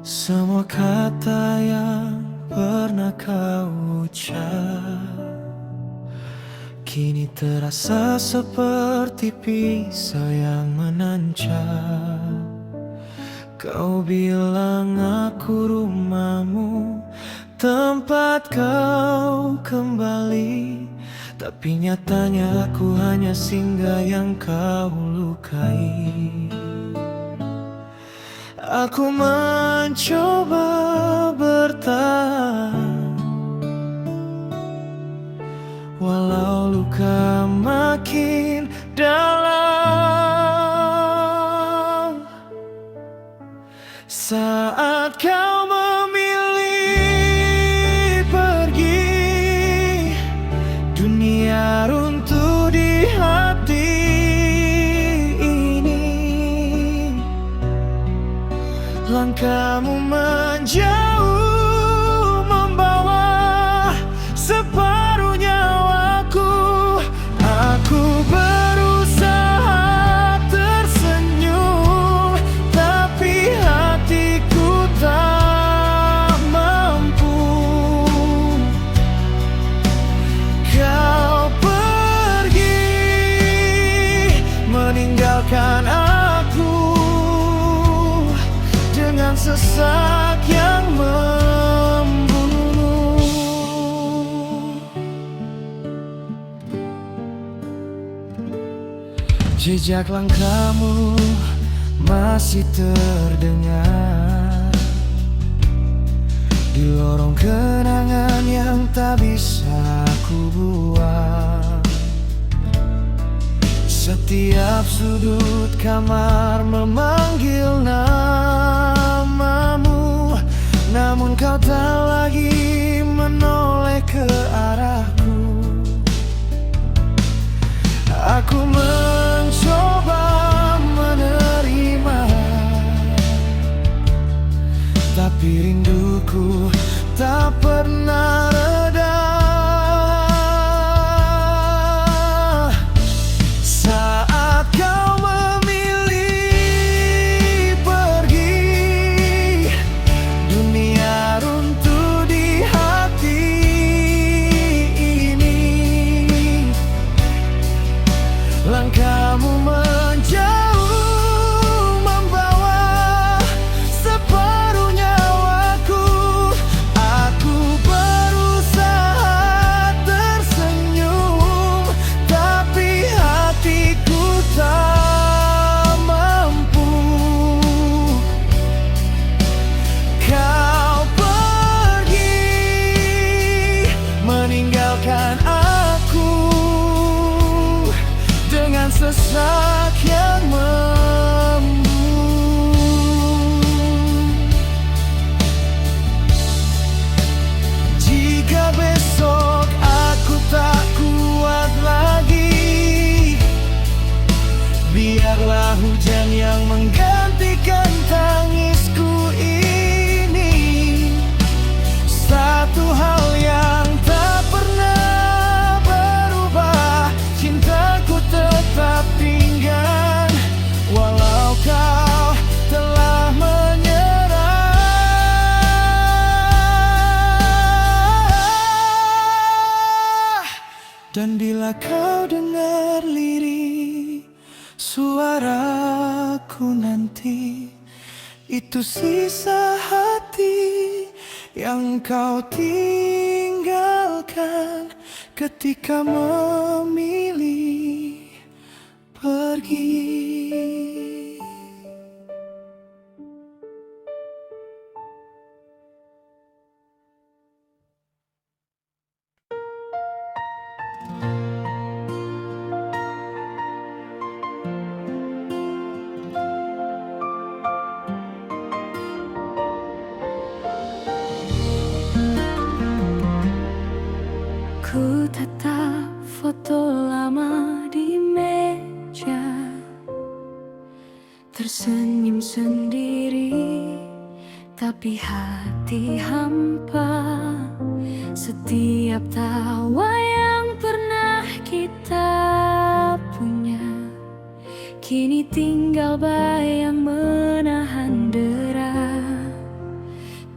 Semua kata yang pernah kau ucap kini terasa seperti pisau yang menancap. Kau bilang aku rumahmu, tempat kau kembali, tapi nyatanya aku hanya singgah yang kau lukai. Aku mencoba bertahan, walau luka makin dalam. Saat kau memilih pergi, dunia runtuh di hati ini. Langkahmu menjauh membawa separuh nyawaku. Aku berusaha tersenyum, tapi hatiku tak mampu. Kau pergi meninggalkan aku dengan sesak yang membunuhmu. Jejak langkahmu masih terdengar di lorong kenangan yang tak bisa ku buang. Setiap sudut kamar memanggil namamu, namun kau tak lagi menoleh ke arahku. Aku mencoba menerima, tapi rinduku tak pernah reda. Saat kau memilih pergi, dunia runtuh di hati ini. Langkahmu menjauh membawa separuh nyawaku. Aku berusaha tersenyum, tapi hatiku tak mampu. Kau pergi meninggalkan aku dengan sesak yang membunuh. Jika besok aku tak kuat lagi, biarlah hujan yang menggantikan tangisku ini. Satu hal yang tak pernah berubah, cintaku tetap tinggal, walau kau telah menyerah. Dan bila kau dengar lirih suaraku nanti, itu sisa hati yang kau tinggalkan ketika memilih pergi. Ku tatap foto lama di meja, tersenyum sendiri, tapi hati hampa. Setiap tawa yang pernah kita punya Kini tinggal bayang menahan dera.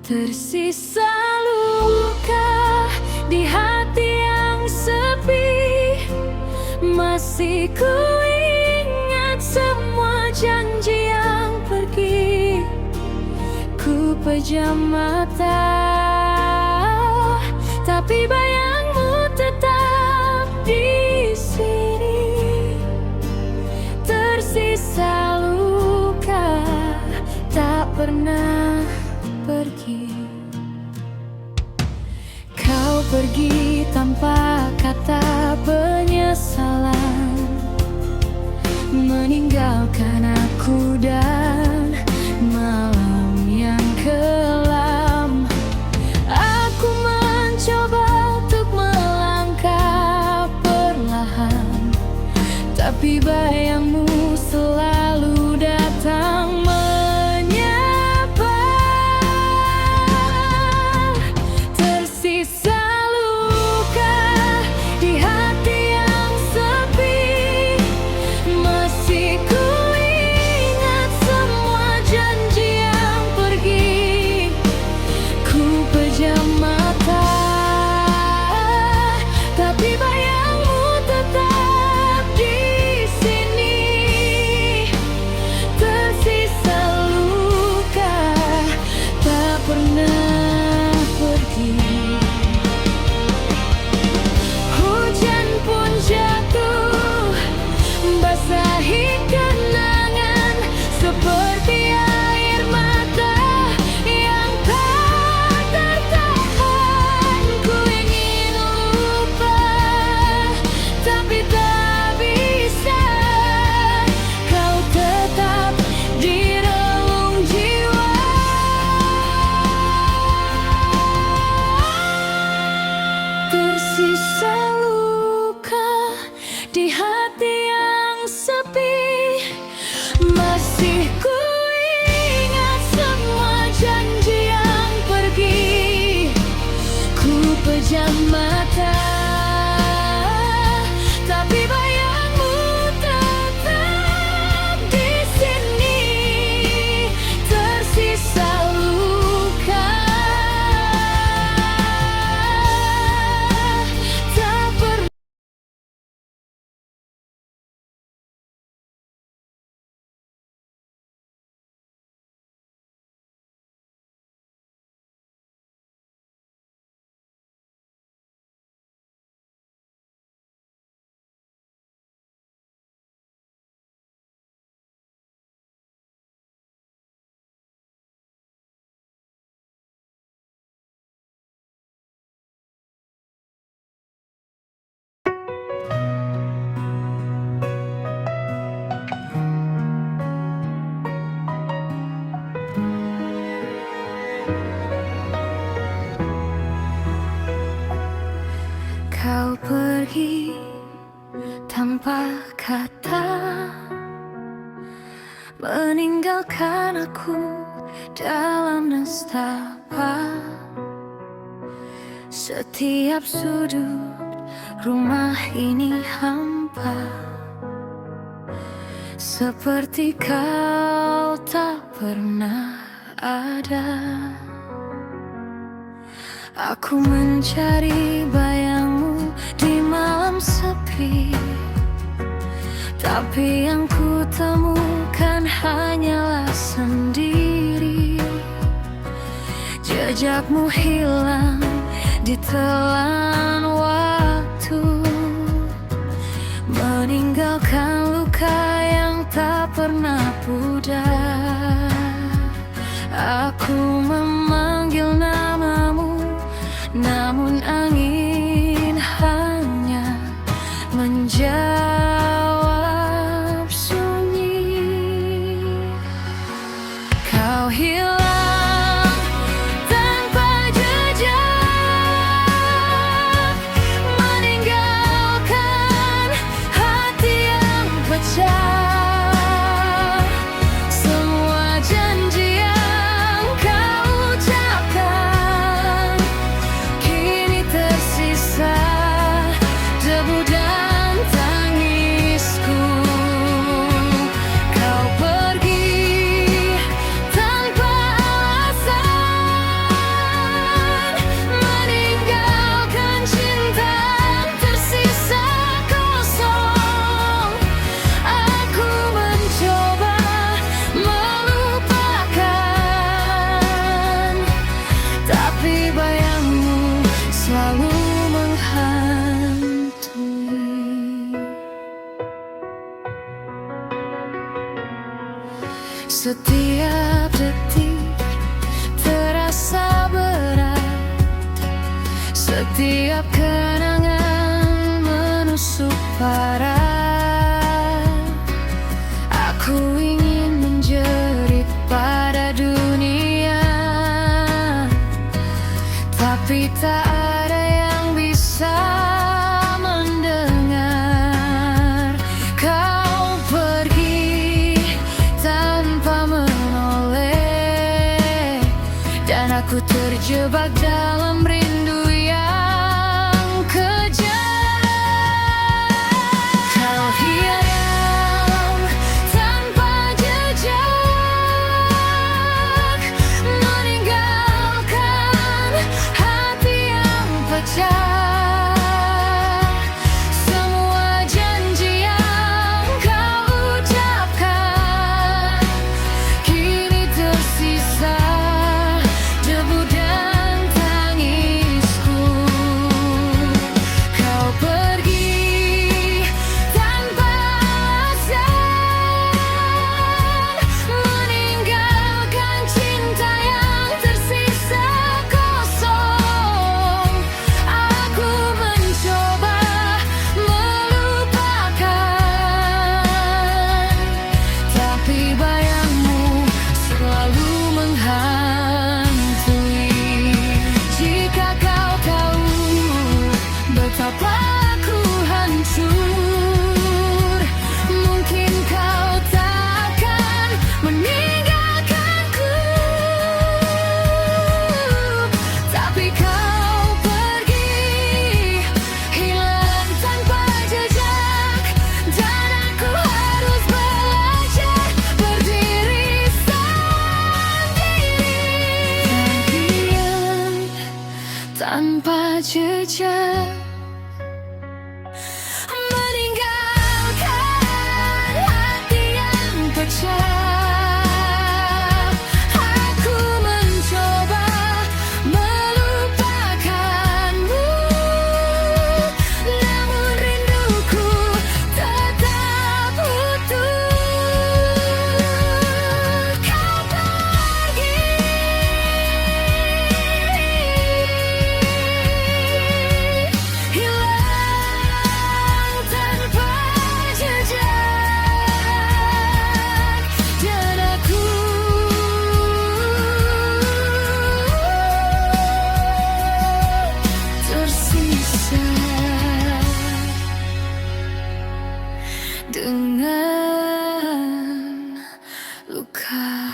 Tersisa luka di hati yang sepi. Masih ku ingat semua janji yang pergi. Ku pejam mata, tapi bayangmu tetap di sini. Tersisa luka tak pernah pergi. Kau pergi tanpa kata penyesalan, meninggalkan aku dan malam yang kelam. Aku mencoba untuk melangkah perlahan, tapi bayangmu selalu datang menyapa. Tersisa luka di hati yang sepi. Masih ku ingat semua janji yang pergi. Ku pejam mata, tapi bayangmu tetap di sini. Tersisa luka tak pernah pergi. Hujan pun jatuh, basahi kenangan seperti air mata yang tak tertahan. Ku ingin lupa, tapi tak bisa. Kau tetap di relung jiwa. Tersisa luka di hati yang sepi. Masih ku ingat semua janji yang pergi. Ku pejam mata, tapi bayangmu tetap di sini. Tersisa luka tak pernah. Kau pergi tanpa kata, meninggalkan aku dalam nestapa. Setiap sudut rumah ini hampa, seperti kau tak pernah ada. Aku mencari bayangmu di malam sepi, tapi yang ku temukan hanyalah sendiri. Jejakmu hilang ditelan waktu, meninggalkan luka yang tak pernah pudar. Aku memanggil namamu, namun angin hanya menjawab sunyi. Kau hilang tanpa jejak, meninggalkan hati yang pecah. Semua janji yang kau ucapkan kini tersisa debu dan tangisku. Setiap detik terasa berat, setiap kenangan menusuk parah. Aku ingin menjerit pada dunia, tapi tak ada yang bisa mendengar. Kau pergi tanpa menoleh, dan aku terjebak dalam rindu yang kejam. Kau hilang tanpa jejak, meninggalkan hati yang pecah. Semua janji yang kau ucapkan kini tersisa debu dan tangisku. Kau pergi tanpa alasan, meninggalkan cinta yang tersisa kosong. Aku mencoba melupakan, tapi bayangmu selalu menghantui. Jika kau tahu betapa aku hancur, mungkin kau tak akan meninggalkanku. Tapi kau pergi, hilang tanpa jejak, dan aku harus belajar berdiri sendiri. Pergian tanpa jejak, meninggalkan hati yang pecah. Aku mencoba melupakanmu, namun rinduku tetap utuh. Kau pergi, hilang tanpa jejak, dan aku tersisa dengan luka.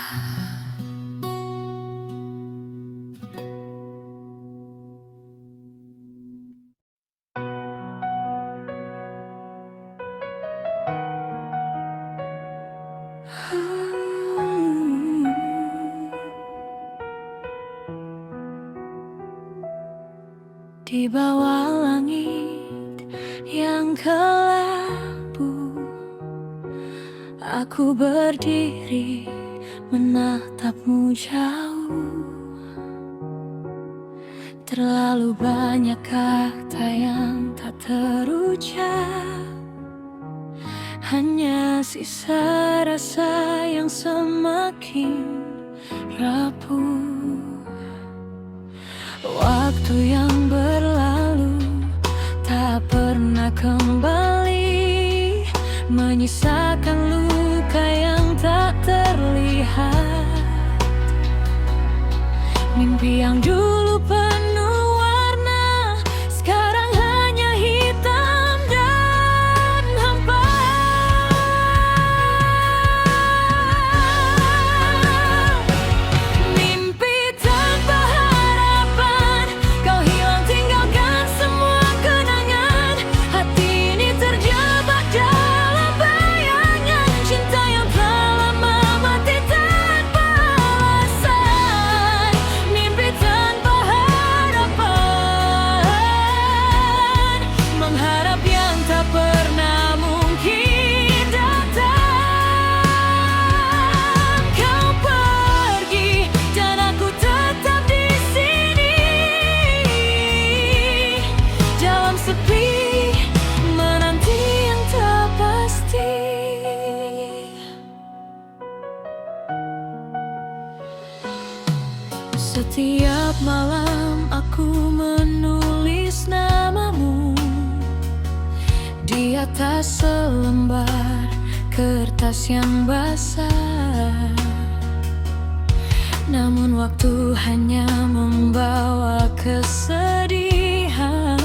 Di bawah langit yang kelabu, aku berdiri menatapmu jauh. Terlalu banyak kata yang tak terucap, hanya sisa rasa yang semakin rapuh. Waktu yang berlalu tak pernah kembali, menyisakan luka yang tak terlihat. Mimpi yang dulu penuh warna sekarang hanya hitam dan hampa. Mimpi tanpa harapan, kau hilang tinggalkan semua kenangan. Hati ini terjebak dalam bayangan cinta yang telah lama mati tanpa alasan. Mimpi tanpa harapan. Setiap malam aku menulis namamu di atas selembar kertas yang basah. Namun waktu hanya membawa kesedihan.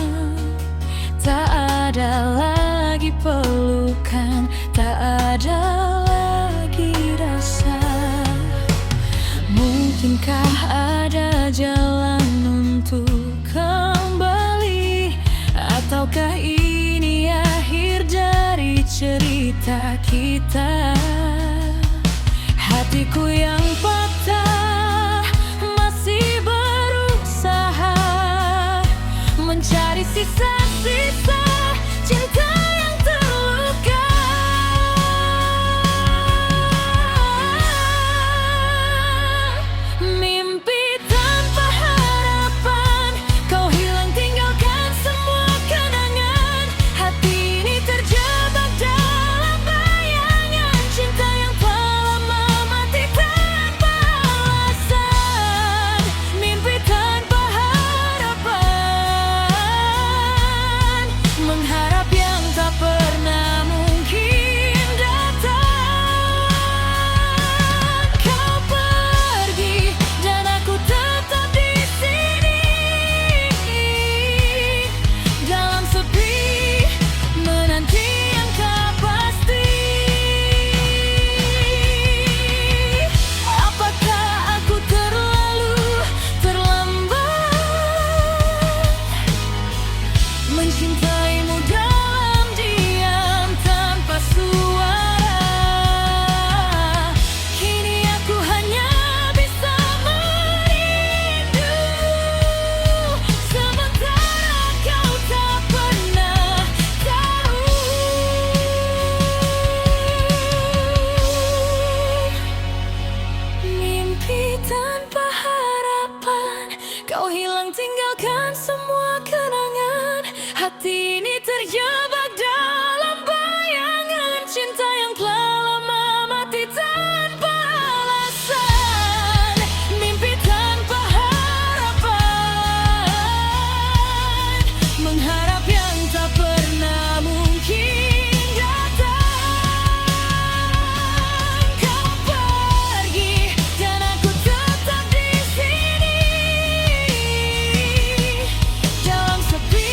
Tak ada lagi pelukan, tak ada lagi rasa. Mungkinkah ada jalan untuk kembali? Ataukah ini akhir dari cerita kita? Hatiku yang patah masih berusaha mencari sisa-sisa cinta yang terluka. Mimpi tanpa harapan, kau hilang tinggalkan semua kenangan. Hati ini terjebak dalam bayangan cinta yang telah lama mati tanpa alasan. Mimpi tanpa harapan, mengharap yang tak pernah mungkin datang. Kau pergi dan aku tetap di sini, dalam sepi menanti yang tak pasti. Apakah aku terlalu terlambat mencintaimu dalam diam tanpa suara? Kini aku hanya bisa merindu, sementara kau tak pernah tahu. Mimpi tanpa harapan, kau hilang tinggalkan semua kenangan. Hati ini terjebak dalam bayangan cinta yang telah lama mati tanpa alasan. Mimpi tanpa harapan, mengharap yang tak pernah mungkin datang. Kau pergi dan aku tetap di sini, dalam sepi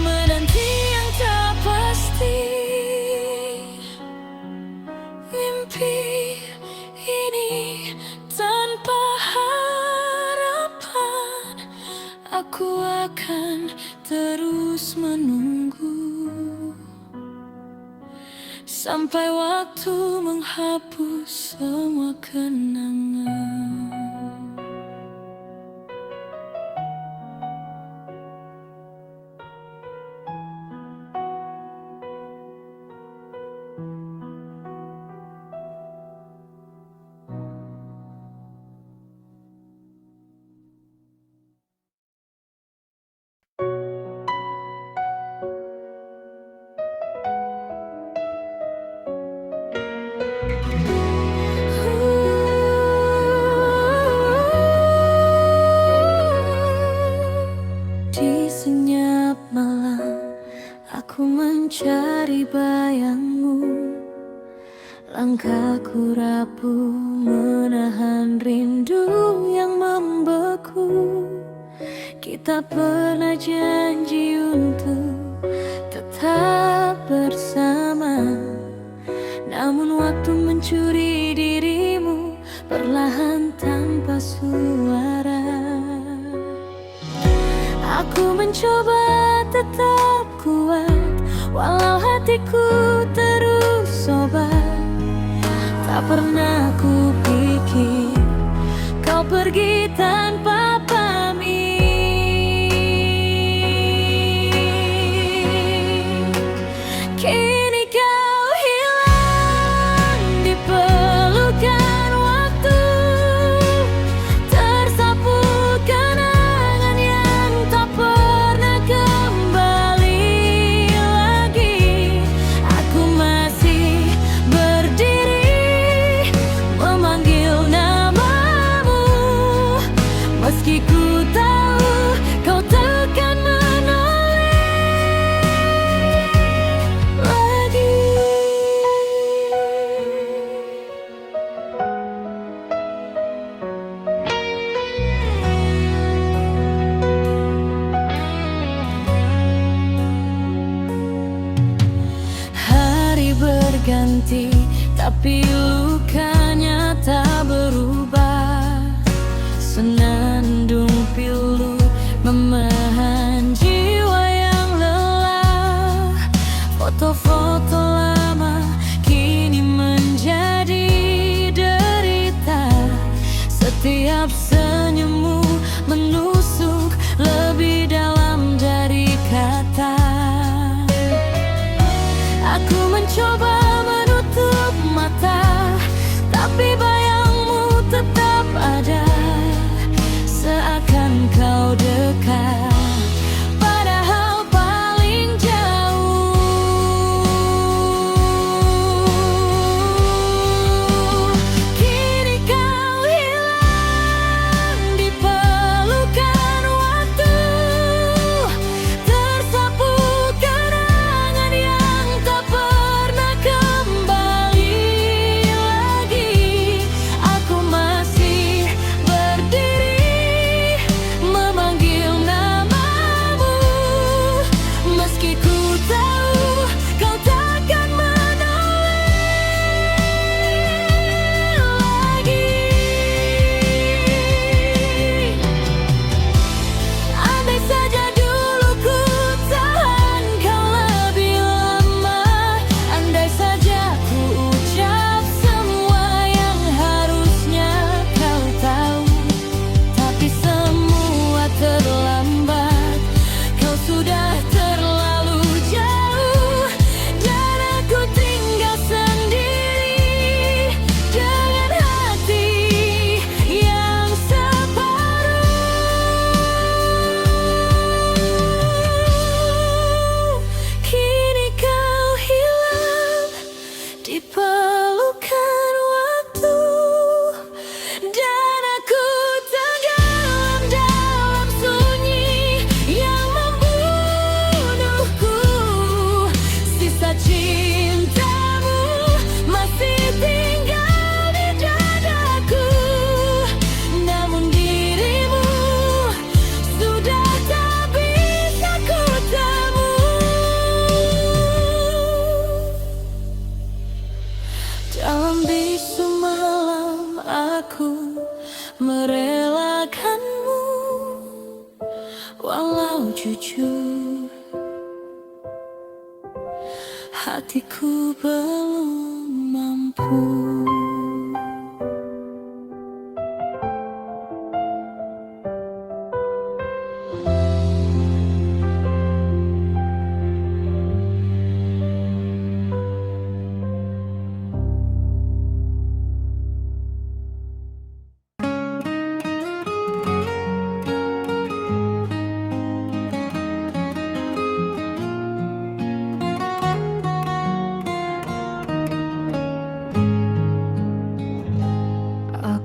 menanti yang tak pasti. Mimpi ini tanpa harapan, aku akan terus menunggu sampai waktu menghapus semua kenangan. Di senyap malam aku mencari bayangmu. Langkahku rapuh menahan rindu yang membeku. Kita pernah janji untuk tetap bersama, namun waktu mencuri dirimu perlahan tanpa suara. Aku mencoba tetap kuat, walau hatiku terus sobat. Tak pernah ku pikir kau pergi tanpa pamit. Kini kau hilang di pelukan waktu, tersapu kenangan yang tak pernah kembali lagi. Aku masih berdiri memanggil namamu hatiku belum mampu.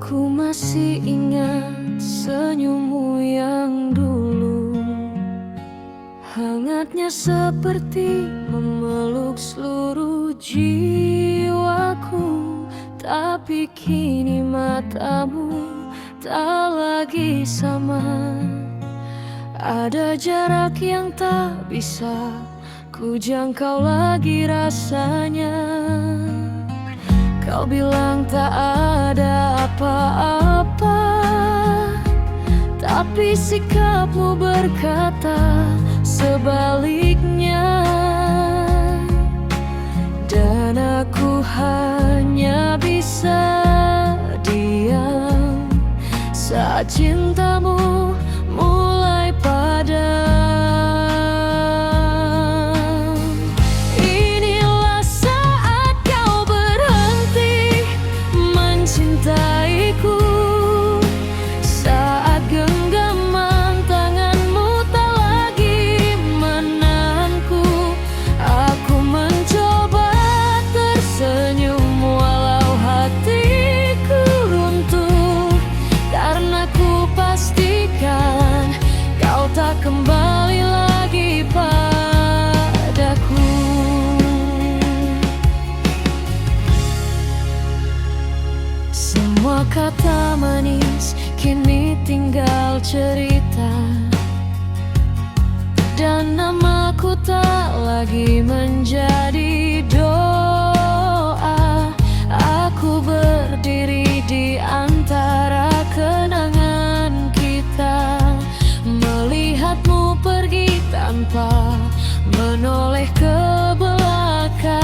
Aku masih ingat senyummu yang dulu, hangatnya seperti memeluk seluruh jiwaku. Tapi kini matamu tak lagi sama, ada jarak yang tak bisa ku jangkau lagi rasanya. Kau bilang tak ada apa-apa, tapi sikapmu berkata sebaliknya. Dan aku hanya bisa diam saat cintamu mulai padam. Inilah saat kau berhenti mencintaiku, saat genggaman tanganmu tak lagi menahanku. Aku mencoba tersenyum walau hatiku runtuh, karena ku pastikan kau tak kembali lagi padaku. Semua kata manis kini tinggal cerita, dan namaku tak lagi menjadi doa. Aku berdiri di antara kenangan kita, melihatmu pergi tanpa menoleh ke belakang.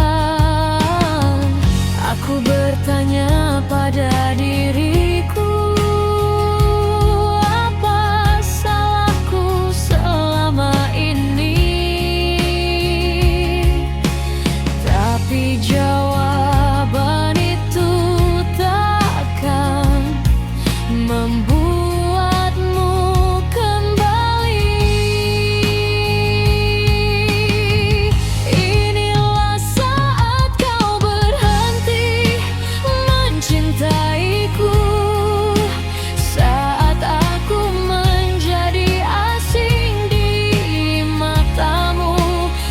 Aku bertanya pada diriku, apa salahku selama ini? Tapi jawaban itu takkan membuatmu kembali. Inilah saat kau berhenti mencintaiku, saat aku menjadi asing di matamu.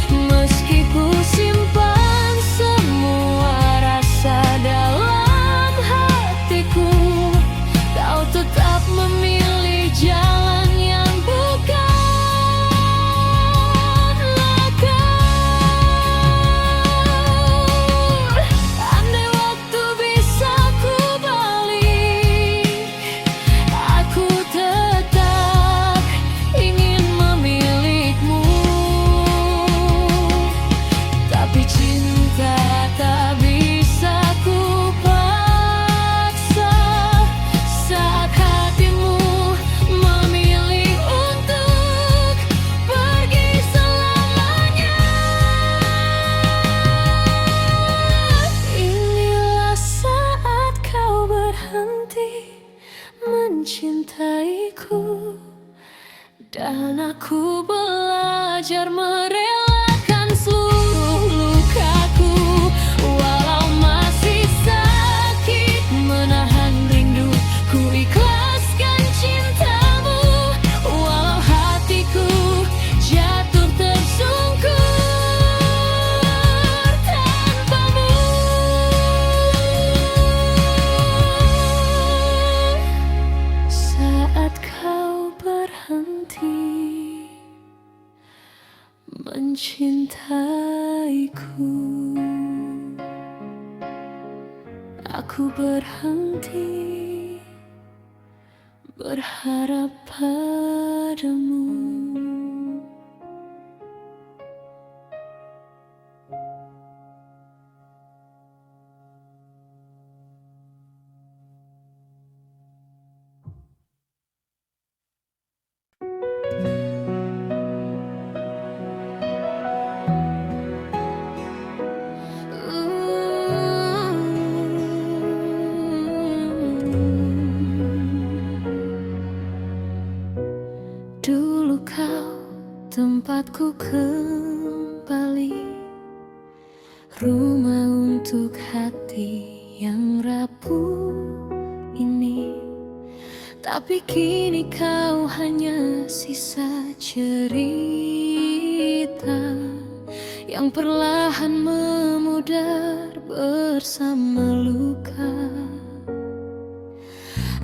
Meski ku simpan semua rasa dalam hatiku, kau tetap memilih jalan yang bukanlah kau. Andai waktu bisa ku balik, aku tetap ingin memilikimu. Tapi cinta tak bisa ku paksa, saat hatimu memilih untuk pergi selamanya. Inilah saat kau berhenti mencintaiku, dan aku belajar merelakan seluruh lukaku. Walau masih sakit menahan rindu, ku ikhlaskan cintamu. Walau hatiku jatuh tersungkur tanpamu. Saat kau berhenti mencintaiku, aku berhenti berharap padamu. tempatku kembali, rumah untuk hati yang rapuh ini. Tapi kini kau hanya sisa cerita yang perlahan memudar bersama luka.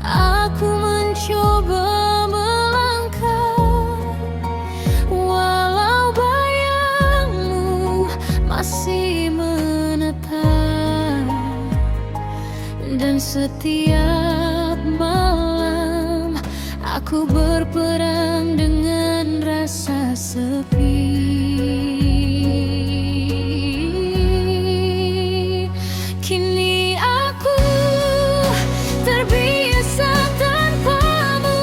Aku mencoba melangkah, walau bayangmu masih menetap. Dan setiap malam aku berperang dengan rasa sepi. Kini aku terbiasa tanpamu,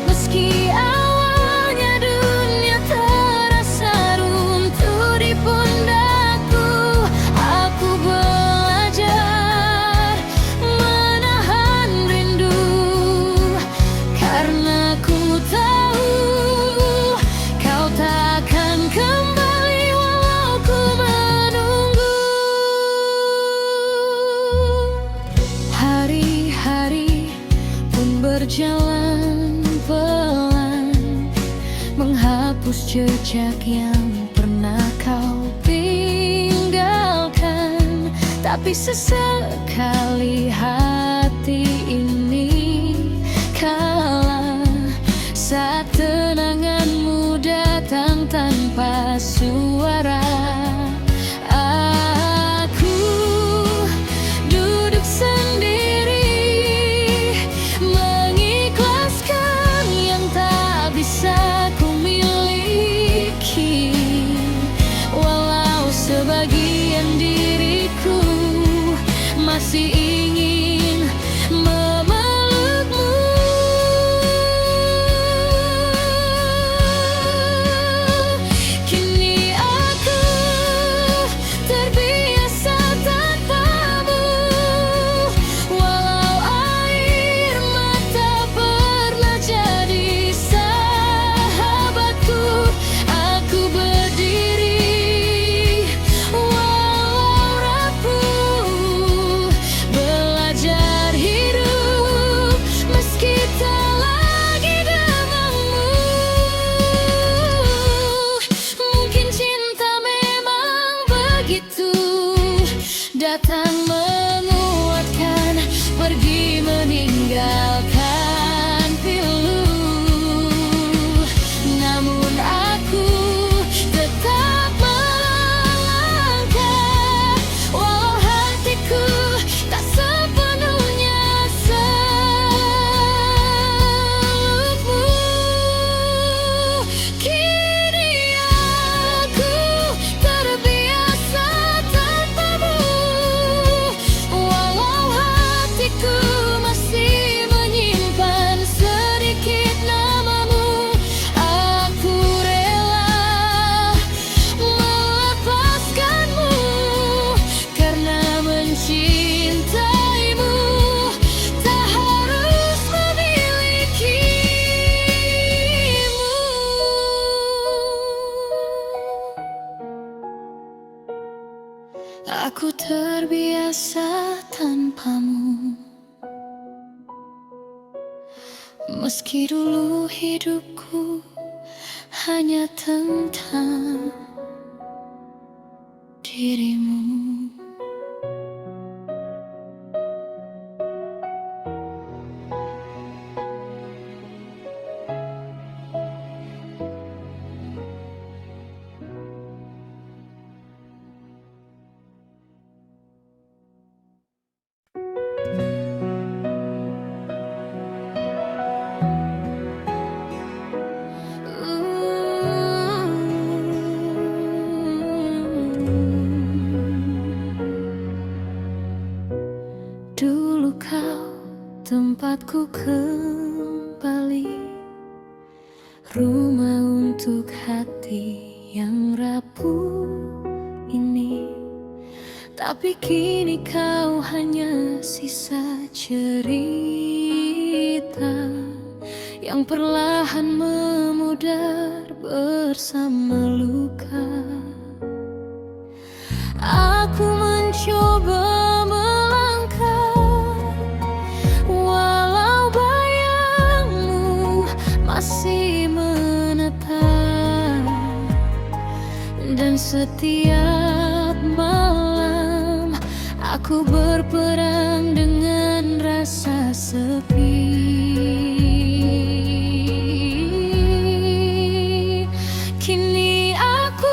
meski awalnya dunia terasa runtuh di pundakku. Aku belajar menahan rindu, karena ku tahu kau takkan kembali walau ku menunggu. Hari-hari pun berjalan pelan, menghapus jejak yang pernah kau tinggalkan. Tapi sesekali hati ini kalah saat kenanganmu datang tanpa suara. Aku duduk sendiri, mengikhlaskan yang tak bisa ku miliki, walau sebagian diriku masih ingin memelukmu. Kini aku terbiasa tanpamu, walau air mata pernah jadi sahabatku. Aku berdiri walau rapuh, belajar hidup meski tak lagi denganmu. Mungkin cinta memang begitu, datang menguatkan, pergi meninggalkan pilu. Namun aku tetap melangkah, walau hatiku tak sepenuhnya selupmu. Kini aku terbiasa tanpamu, walau hatiku masih menyimpan sedikit namamu. Aku rela melepaskanmu, karena mencintaimu tak harus memilikimu. Aku terbiasa tanpamu, meski dulu hidupku hanya tentang dirimu. Dulu kau tempatku kembali, rumah untuk hati yang rapuh ini. Tapi kini kau hanya sisa cerita yang perlahan memudar bersama luka. Aku mencoba melangkah, walau bayangmu masih menetap. Dan setiap malam aku berperang dengan rasa sepi. Kini aku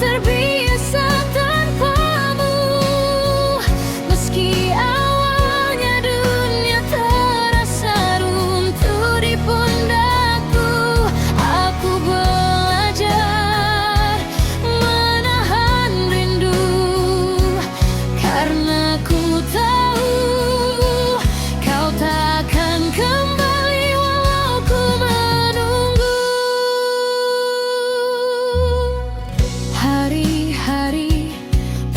terbiasa tanpamu, meski awalnya dunia terasa runtuh di pundakku. Aku belajar menahan rindu, karena ku tahu kau takkan kembali walau ku menunggu. Hari-hari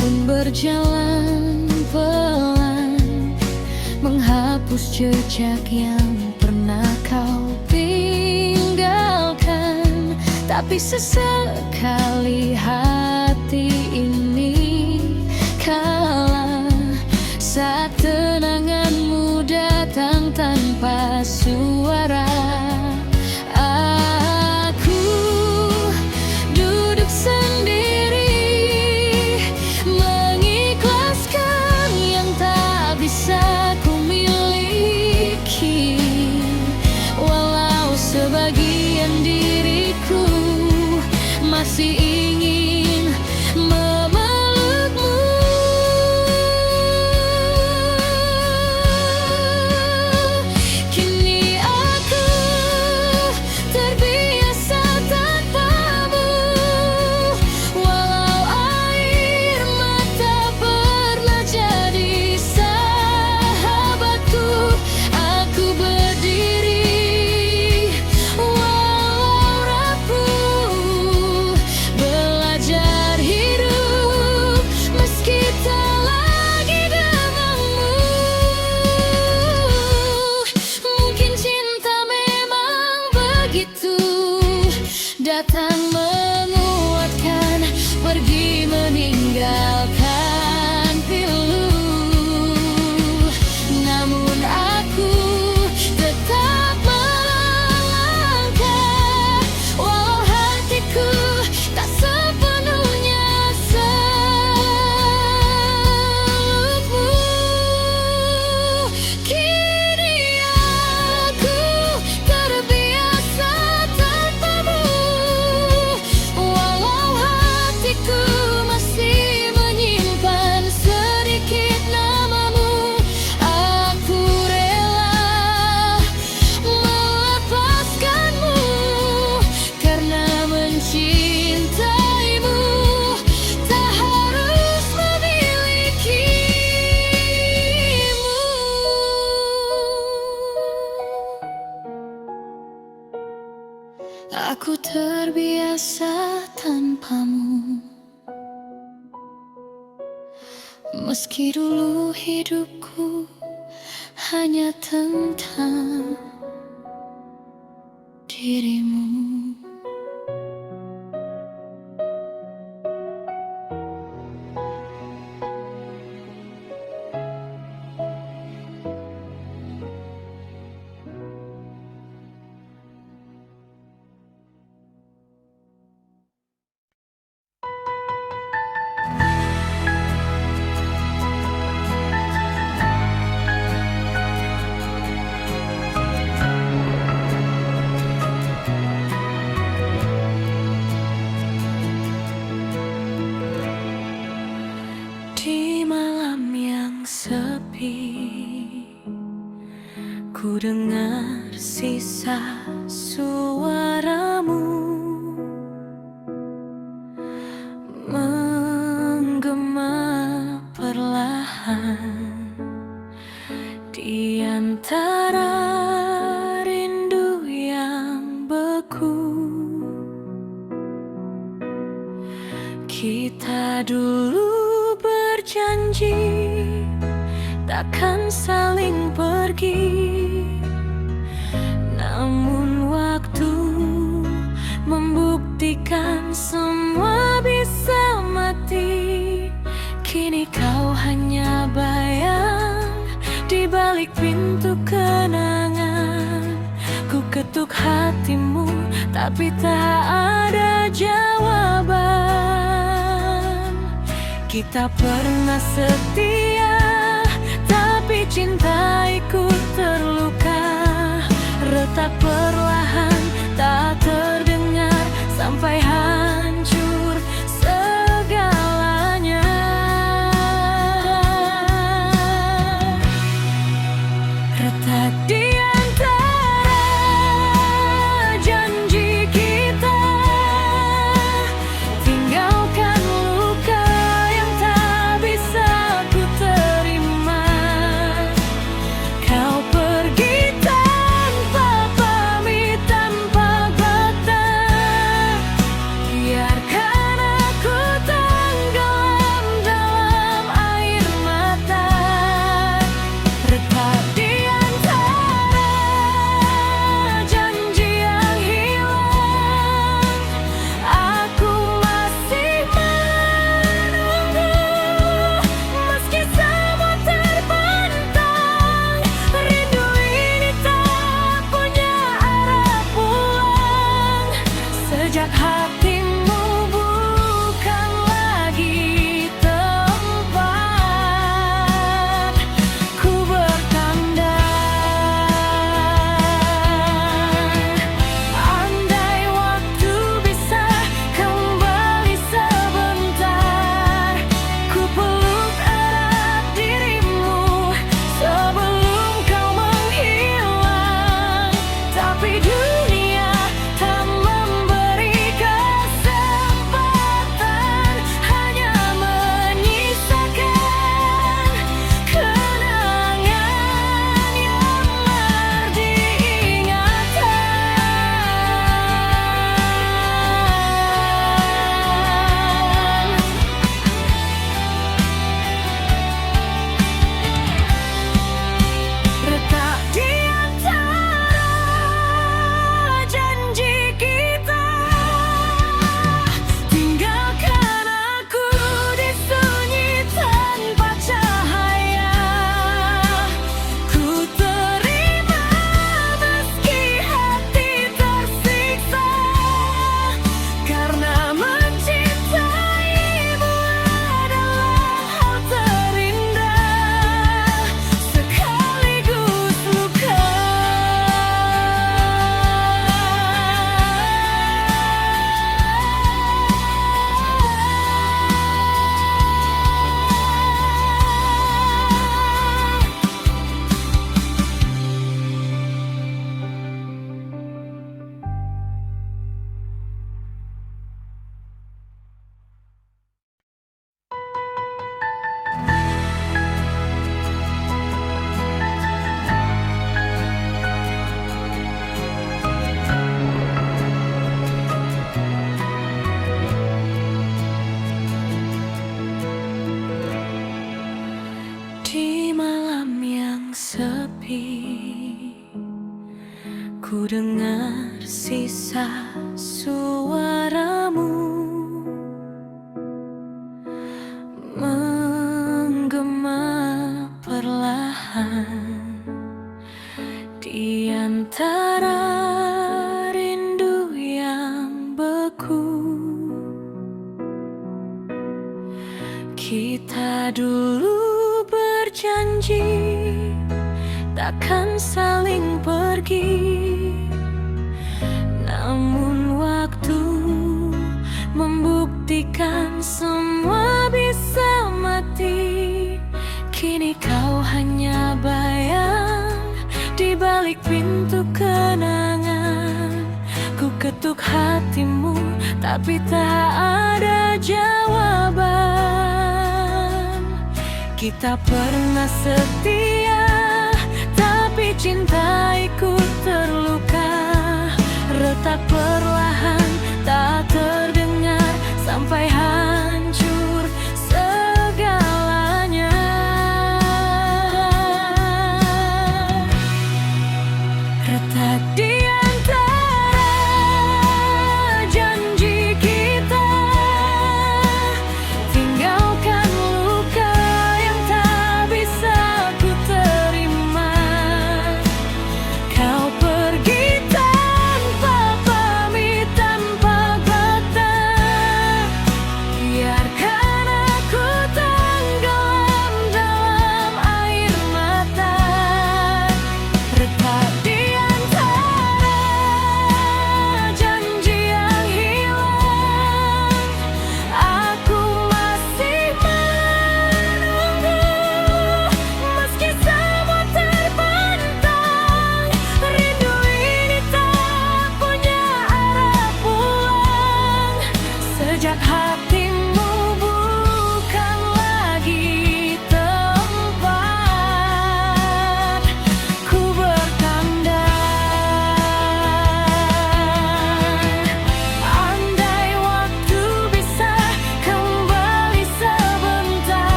pun berjalan pelan, menghapus jejak yang pernah kau tinggalkan. Tapi sesekali hati ini kalah saat kenanganmu datang tanpa suara. Aku duduk sendiri, mengikhlaskan yang tak bisa ku miliki, walau sebagian diriku masih ingin memelukmu. Kini aku terbiasa tanpamu, walau air mata pernah jadi sahabatku. Aku berdiri walau rapuh, belajar hidup meski tak lagi denganmu. Mungkin cinta memang begitu, datang menguatkan, pergi meninggalkan pilu. Namun aku tetap melangkah, walau hatiku tak sepenuhnya selupmu. Kini aku terbiasa tanpamu, walau hatiku masih menyimpan sedikit namamu. Aku rela melepaskanmu, karena mencintaimu tak harus memilikimu. Aku terbiasa tanpamu, meski dulu hidupku hanya tentang dirimu. Di malam yang sepi, ku dengar sisa suaramu menggema perlahan di antara rindu yang beku. Kita dulu berjanji takkan saling pergi, namun waktu semua bisa mati. Kini kau hanya bayang di balik pintu kenangan. Ku ketuk hatimu tapi tak ada jawaban. Kita pernah setia tapi cinta ikut terluka. Retak perlahan tak terdengar sampai hancur segalanya. Retak di antara janji kita, tinggalkan luka yang tak bisa ku terima. Kau pergi tanpa pamit, tanpa batas. Biarkan aku tenggelam dalam air mata. Retak di antara janji yang hilang, aku masih menunggu. Meski semua terbentang, rindu ini tak punya arah pulang. Sejak hatimu bukan lagi tempat ku bertanda. Andai waktu bisa kembali sebentar, ku peluk erat dirimu sebelum kau menghilang. Tapi dunia tak memberi kesempatan, hanya menyisakan kenangan yang memar diingatan. Retak di antara janji kita, tinggalkan aku di sunyi tanpa cahaya. Ku terima meski hati tersiksa, karena mencintaimu adalah hal terindah sekaligus luka. Di malam yang sepi, ku dengar sisa suaramu menggema perlahan di antara rindu yang beku. Kita dulu berjanji takkan saling pergi, namun waktu membuktikan semua bisa mati. Kini kau hanya bayang di balik pintu kenangan. Ku ketuk hatimu tapi tak ada jawaban. Kita pernah setia tapi cinta ikut terluka. Retak perlahan tak terdengar sampai hancur segalanya. Retak di antara janji kita,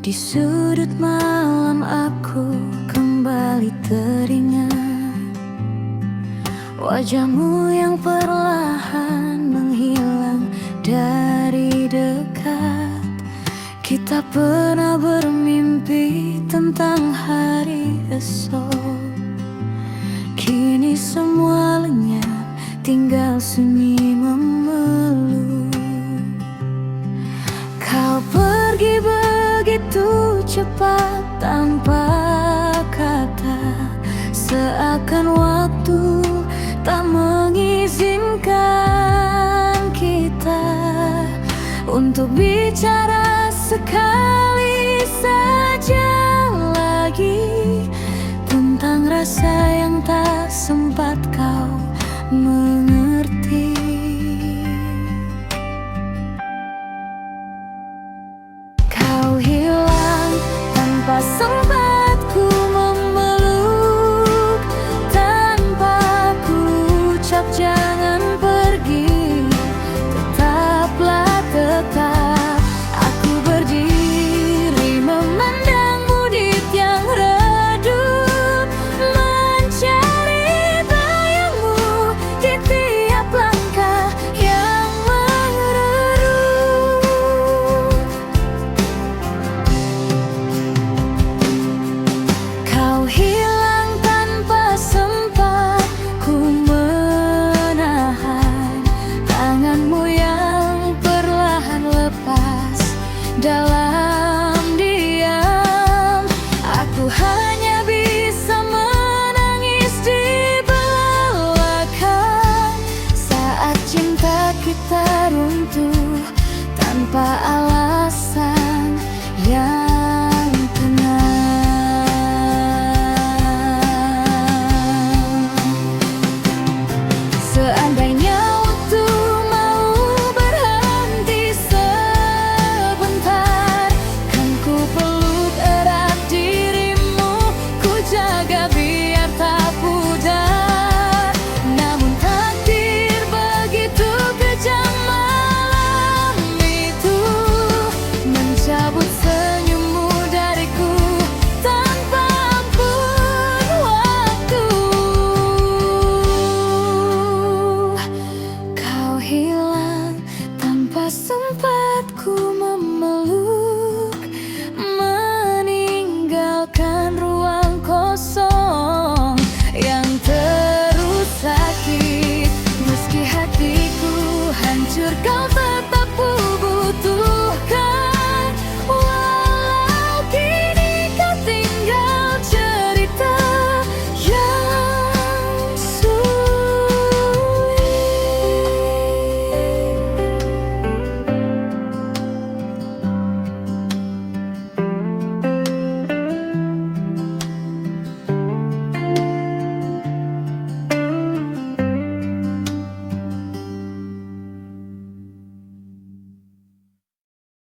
Di sudut malam aku kembali teringat wajahmu yang perlahan menghilang dari dekat. Kita pernah bermimpi tentang hari esok. Kini semua lenyap, tinggal sunyi memeluk. Kau pergi begitu cepat tanpa kata, seakan waktu tak mengizinkan kita untuk bicara sekali saja lagi tentang rasa yang tak sempat kau mengerti. Kau hilang tanpa sempat ku memeluk, tanpa ku ucap jangan pergi. Tetaplah tetap aku berdiri memandangmu di tiang redup, mencari bayangmu di tiap langkah yang mengerut. Kau hilang tanpa sempat ku menahan tanganmu yang perlahan lepas dalam diam. Aku hanya bisa menangis di belakang saat cinta kita runtuh tanpa alasan yang tenang. Seandainya waktu mau berhenti sebentar, kan ku peluk erat dirimu, ku jaga biar tak pudar. Namun takdir begitu kejam malam itu, mencabut senyummu dariku tanpa ampun waktu. Kau hilang tanpa sempat ku memeluk, meninggalkan ruang kosong yang terus sakit. Meski hatiku hancur, kau